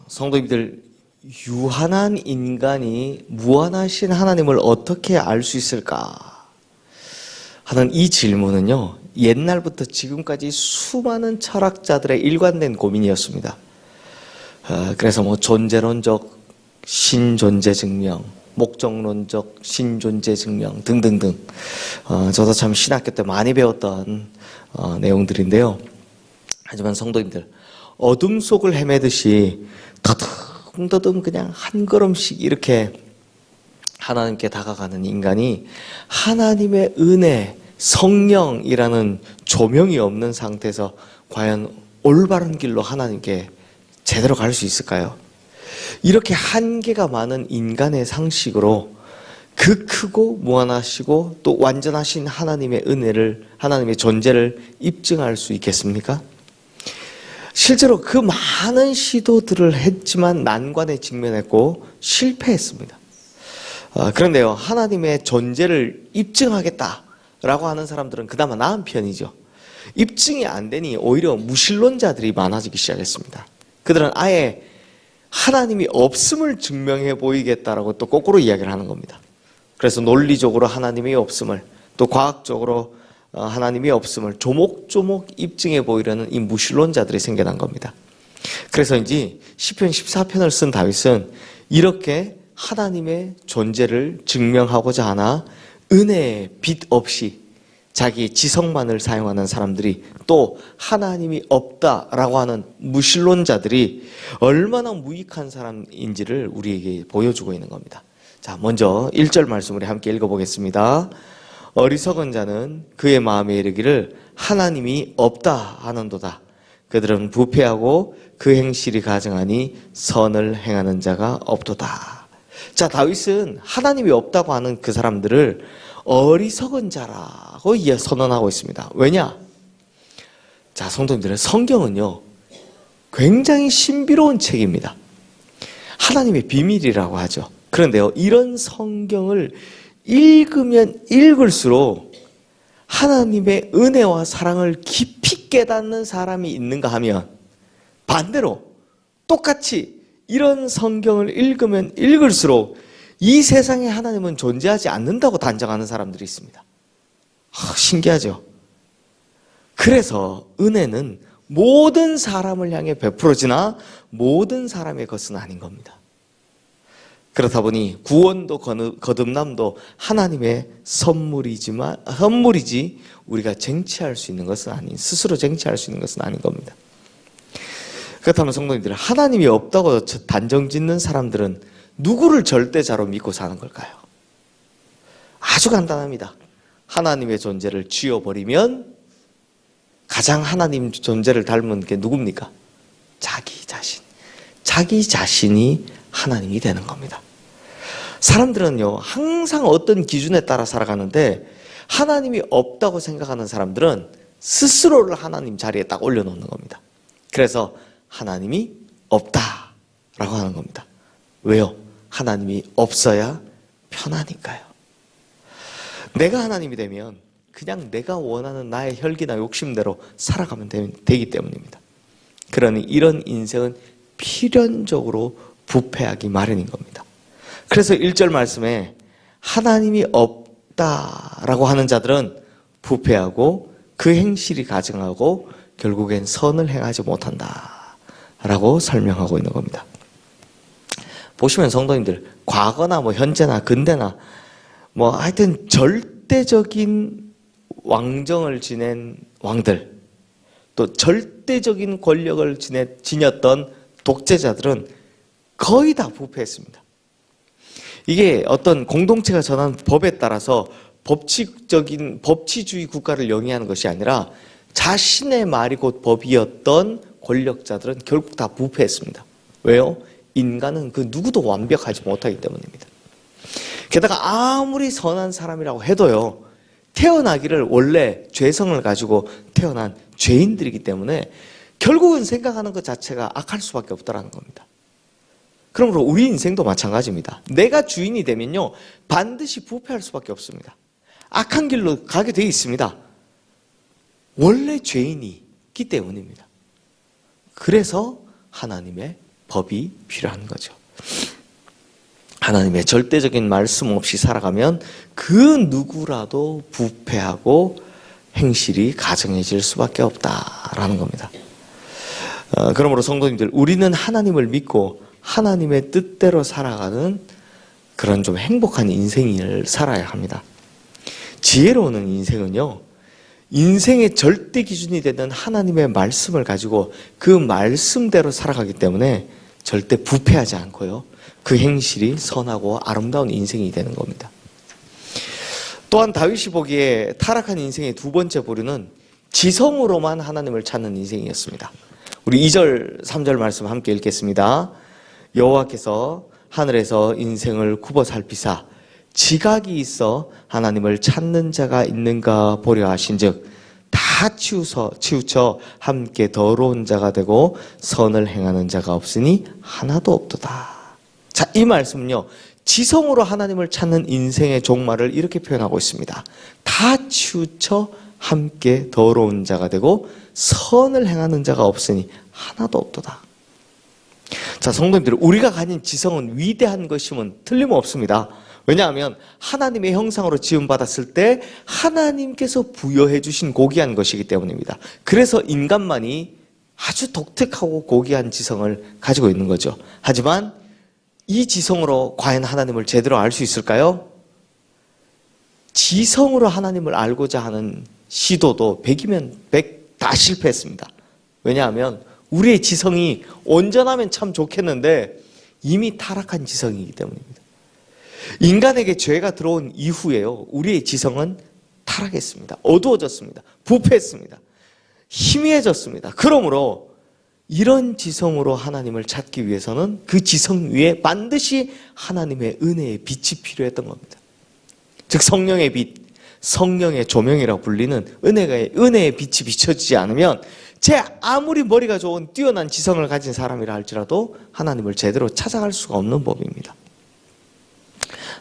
성도님들, 유한한 인간이 무한하신 하나님을 어떻게 알 수 있을까 하는 이 질문은요, 옛날부터 지금까지 수많은 철학자들의 일관된 고민이었습니다. 그래서 존재론적 신존재 증명, 목적론적 신존재 증명 등등등, 저도 참 신학교 때 많이 배웠던 내용들인데요. 하지만 성도님들, 어둠 속을 헤매듯이 더듬더듬 그냥 한 걸음씩 이렇게 하나님께 다가가는 인간이 하나님의 은혜, 성령이라는 조명이 없는 상태에서 과연 올바른 길로 하나님께 제대로 갈 수 있을까요? 이렇게 한계가 많은 인간의 상식으로 그 크고 무한하시고 또 완전하신 하나님의 은혜를, 하나님의 존재를 입증할 수 있겠습니까? 실제로 그 많은 시도들을 했지만 난관에 직면했고 실패했습니다. 그런데요, 하나님의 존재를 입증하겠다라고 하는 사람들은 그나마 나은 편이죠. 입증이 안 되니 오히려 무신론자들이 많아지기 시작했습니다. 그들은 아예 하나님이 없음을 증명해 보이겠다라고 또 거꾸로 이야기를 하는 겁니다. 그래서 논리적으로 하나님이 없음을, 또 과학적으로 하나님이 없음을 조목조목 입증해 보이려는 이 무신론자들이 생겨난 겁니다. 그래서인지 시편 14편을 쓴 다윗은 이렇게 하나님의 존재를 증명하고자 하나 은혜의 빛 없이 자기 지성만을 사용하는 사람들이, 또 하나님이 없다라고 하는 무신론자들이 얼마나 무익한 사람인지를 우리에게 보여주고 있는 겁니다. 자, 먼저 1절 말씀을 함께 읽어보겠습니다. 어리석은 자는 그의 마음에 이르기를 하나님이 없다 하는도다. 그들은 부패하고 그 행실이 가증하니 선을 행하는 자가 없도다. 자, 다윗은 하나님이 없다고 하는 그 사람들을 어리석은 자라고 선언하고 있습니다. 왜냐? 자, 성도님들, 성경은요 굉장히 신비로운 책입니다. 하나님의 비밀이라고 하죠. 그런데요, 이런 성경을 읽으면 읽을수록 하나님의 은혜와 사랑을 깊이 깨닫는 사람이 있는가 하면, 반대로 똑같이 이런 성경을 읽으면 읽을수록 이 세상에 하나님은 존재하지 않는다고 단정하는 사람들이 있습니다. 신기하죠? 그래서 은혜는 모든 사람을 향해 베풀어지나 모든 사람의 것은 아닌 겁니다. 그렇다 보니 구원도 거듭남도 하나님의 선물이지 우리가 쟁취할 수 있는 것은 아닌, 스스로 쟁취할 수 있는 것은 아닌 겁니다. 그렇다면 성도님들, 하나님이 없다고 단정짓는 사람들은 누구를 절대자로 믿고 사는 걸까요? 아주 간단합니다. 하나님의 존재를 지워버리면 가장 하나님 존재를 닮은 게 누굽니까? 자기 자신. 자기 자신이 하나님이 되는 겁니다. 사람들은요, 항상 어떤 기준에 따라 살아가는데 하나님이 없다고 생각하는 사람들은 스스로를 하나님 자리에 딱 올려놓는 겁니다. 그래서 하나님이 없다라고 하는 겁니다. 왜요? 하나님이 없어야 편하니까요. 내가 하나님이 되면 그냥 내가 원하는 나의 혈기나 욕심대로 살아가면 되기 때문입니다. 그러니 이런 인생은 필연적으로 부패하기 마련인 겁니다. 그래서 1절 말씀에 하나님이 없다라고 하는 자들은 부패하고 그 행실이 가증하고 결국엔 선을 행하지 못한다라고 설명하고 있는 겁니다. 보시면 성도님들, 과거나 현재나 근대나 하여튼 절대적인 왕정을 지낸 왕들, 또 절대적인 권력을 지녔던 독재자들은 거의 다 부패했습니다. 이게 어떤 공동체가 정한 법에 따라서 법치주의 국가를 영위하는 것이 아니라 자신의 말이 곧 법이었던 권력자들은 결국 다 부패했습니다. 왜요? 인간은 그 누구도 완벽하지 못하기 때문입니다. 게다가 아무리 선한 사람이라고 해도요, 태어나기를 원래 죄성을 가지고 태어난 죄인들이기 때문에 결국은 생각하는 것 자체가 악할 수밖에 없다는 겁니다. 그러므로 우리 인생도 마찬가지입니다. 내가 주인이 되면요, 반드시 부패할 수밖에 없습니다. 악한 길로 가게 되어 있습니다. 원래 죄인이기 때문입니다. 그래서 하나님의 법이 필요한 거죠. 하나님의 절대적인 말씀 없이 살아가면 그 누구라도 부패하고 행실이 가증해질 수밖에 없다라는 겁니다. 그러므로 성도님들, 우리는 하나님을 믿고 하나님의 뜻대로 살아가는 그런 좀 행복한 인생을 살아야 합니다. 지혜로운 인생은요, 인생의 절대 기준이 되는 하나님의 말씀을 가지고 그 말씀대로 살아가기 때문에 절대 부패하지 않고요, 그 행실이 선하고 아름다운 인생이 되는 겁니다. 또한 다윗이 보기에 타락한 인생의 두 번째 부류는 지성으로만 하나님을 찾는 인생이었습니다. 우리 2절, 3절 말씀 함께 읽겠습니다. 여호와께서 하늘에서 인생을 굽어 살피사 지각이 있어 하나님을 찾는 자가 있는가 보려 하신즉 다 치우쳐 함께 더러운 자가 되고 선을 행하는 자가 없으니 하나도 없도다. 자, 이 말씀은요, 지성으로 하나님을 찾는 인생의 종말을 이렇게 표현하고 있습니다. 다 치우쳐 함께 더러운 자가 되고 선을 행하는 자가 없으니 하나도 없도다. 자, 성도님들, 우리가 가진 지성은 위대한 것임은 틀림없습니다. 왜냐하면 하나님의 형상으로 지음받았을 때 하나님께서 부여해 주신 고귀한 것이기 때문입니다. 그래서 인간만이 아주 독특하고 고귀한 지성을 가지고 있는 거죠. 하지만 이 지성으로 과연 하나님을 제대로 알 수 있을까요? 지성으로 하나님을 알고자 하는 시도도 100이면 100 다 실패했습니다. 왜냐하면 우리의 지성이 온전하면 참 좋겠는데 이미 타락한 지성이기 때문입니다. 인간에게 죄가 들어온 이후에요, 우리의 지성은 타락했습니다. 어두워졌습니다. 부패했습니다. 희미해졌습니다. 그러므로 이런 지성으로 하나님을 찾기 위해서는 그 지성 위에 반드시 하나님의 은혜의 빛이 필요했던 겁니다. 즉 성령의 빛, 성령의 조명이라고 불리는 은혜의 빛이 비춰지지 않으면 제 아무리 머리가 좋은 뛰어난 지성을 가진 사람이라 할지라도 하나님을 제대로 찾아갈 수가 없는 법입니다.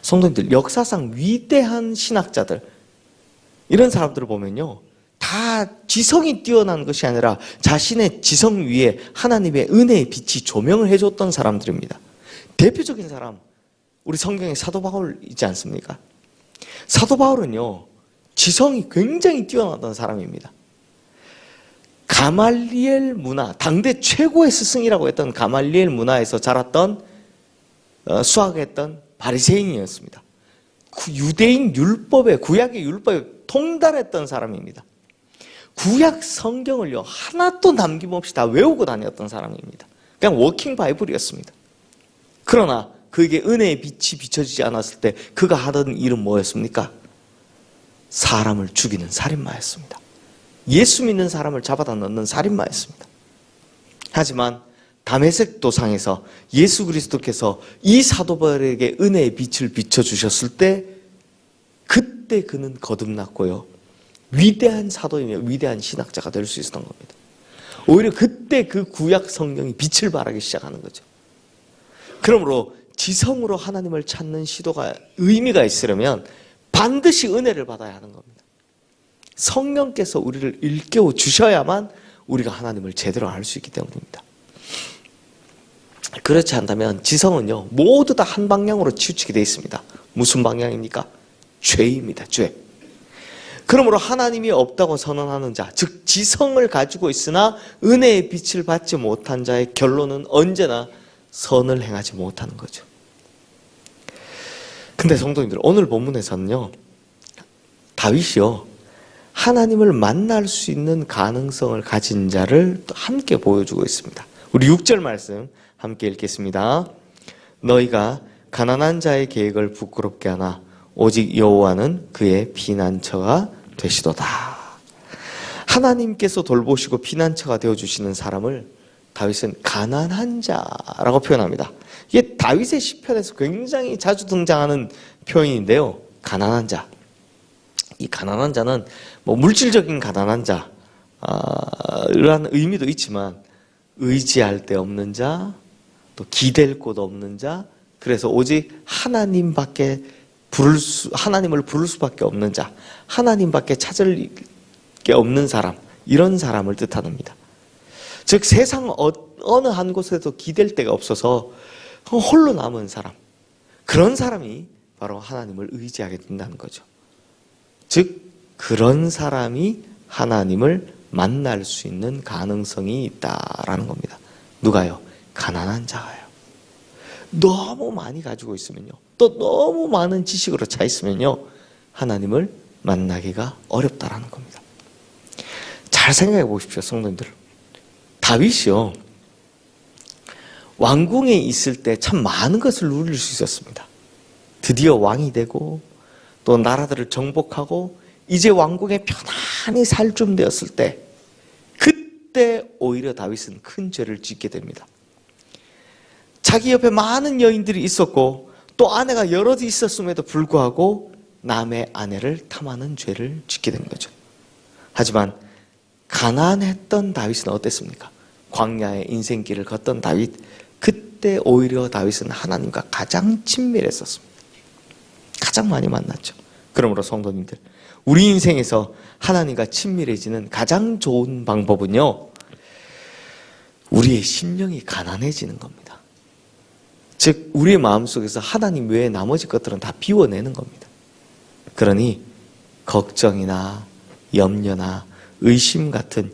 성도님들, 역사상 위대한 신학자들, 이런 사람들을 보면요, 다 지성이 뛰어난 것이 아니라 자신의 지성 위에 하나님의 은혜의 빛이 조명을 해줬던 사람들입니다. 대표적인 사람, 우리 성경에 사도 바울이지 않습니까? 사도 바울은요, 지성이 굉장히 뛰어나던 사람입니다. 가말리엘 문화, 당대 최고의 스승이라고 했던 가말리엘 문화에서 자랐던 수학했던 바리새인이었습니다. 유대인 율법에, 구약의 율법에 통달했던 사람입니다. 구약 성경을요, 하나도 남김없이 다 외우고 다녔던 사람입니다. 그냥 워킹 바이블이었습니다. 그러나 그에게 은혜의 빛이 비춰지지 않았을 때 그가 하던 일은 뭐였습니까? 사람을 죽이는 살인마였습니다. 예수 믿는 사람을 잡아다 넣는 살인마였습니다. 하지만 다메섹 도상에서 예수 그리스도께서 이 사도 바울에게 은혜의 빛을 비춰주셨을 때 그때 그는 거듭났고요, 위대한 사도이며 위대한 신학자가 될 수 있었던 겁니다. 오히려 그때 그 구약 성경이 빛을 발하기 시작하는 거죠. 그러므로 지성으로 하나님을 찾는 시도가 의미가 있으려면 반드시 은혜를 받아야 하는 겁니다. 성령께서 우리를 일깨워 주셔야만 우리가 하나님을 제대로 알 수 있기 때문입니다. 그렇지 않다면 지성은요, 모두 다 한 방향으로 치우치게 되어 있습니다. 무슨 방향입니까? 죄입니다. 죄. 그러므로 하나님이 없다고 선언하는 자, 즉 지성을 가지고 있으나 은혜의 빛을 받지 못한 자의 결론은 언제나 선을 행하지 못하는 거죠. 근데 성도님들, 오늘 본문에서는요, 다윗이요, 하나님을 만날 수 있는 가능성을 가진 자를 또 함께 보여주고 있습니다. 우리 6절 말씀 함께 읽겠습니다. 너희가 가난한 자의 계획을 부끄럽게 하나 오직 여호와는 그의 피난처가 되시도다. 하나님께서 돌보시고 피난처가 되어주시는 사람을 다윗은 가난한 자라고 표현합니다. 이게 다윗의 시편에서 굉장히 자주 등장하는 표현인데요, 가난한 자. 이 가난한 자는 뭐 물질적인 가난한 자라는 의미도 있지만 의지할 데 없는 자, 또 기댈 곳 없는 자, 그래서 오직 하나님을 부를 수밖에 없는 자, 하나님밖에 찾을 게 없는 사람, 이런 사람을 뜻합니다. 즉 세상 어느 한 곳에도 기댈 데가 없어서 홀로 남은 사람, 그런 사람이 바로 하나님을 의지하게 된다는 거죠. 즉 그런 사람이 하나님을 만날 수 있는 가능성이 있다라는 겁니다. 누가요? 가난한 자가요. 너무 많이 가지고 있으면요, 또 너무 많은 지식으로 차 있으면요, 하나님을 만나기가 어렵다라는 겁니다. 잘 생각해 보십시오, 성도님들. 다윗이요, 왕궁에 있을 때 참 많은 것을 누릴 수 있었습니다. 드디어 왕이 되고 또 나라들을 정복하고 이제 왕궁에 편안히 살 좀 되었을 때, 그때 오히려 다윗은 큰 죄를 짓게 됩니다. 자기 옆에 많은 여인들이 있었고 또 아내가 여럿 있었음에도 불구하고 남의 아내를 탐하는 죄를 짓게 된 거죠. 하지만 가난했던 다윗은 어땠습니까? 광야의 인생길을 걷던 다윗, 그때 오히려 다윗은 하나님과 가장 친밀했었습니다. 가장 많이 만났죠. 그러므로 성도님들, 우리 인생에서 하나님과 친밀해지는 가장 좋은 방법은요, 우리의 심령이 가난해지는 겁니다. 즉 우리의 마음속에서 하나님 외에 나머지 것들은 다 비워내는 겁니다. 그러니 걱정이나 염려나 의심 같은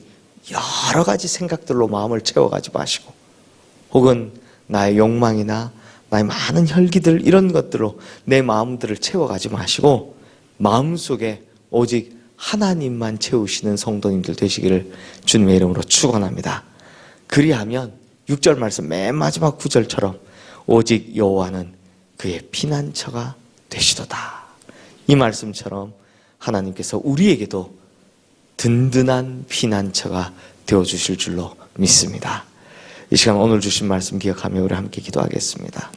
여러 가지 생각들로 마음을 채워가지 마시고, 혹은 나의 욕망이나 나의 많은 혈기들, 이런 것들로 내 마음들을 채워가지 마시고 마음속에 오직 하나님만 채우시는 성도님들 되시기를 주님의 이름으로 축원합니다. 그리하면 6절 말씀 맨 마지막 9절처럼 오직 여호와는 그의 피난처가 되시도다, 이 말씀처럼 하나님께서 우리에게도 든든한 피난처가 되어주실 줄로 믿습니다. 이 시간 오늘 주신 말씀 기억하며 우리 함께 기도하겠습니다.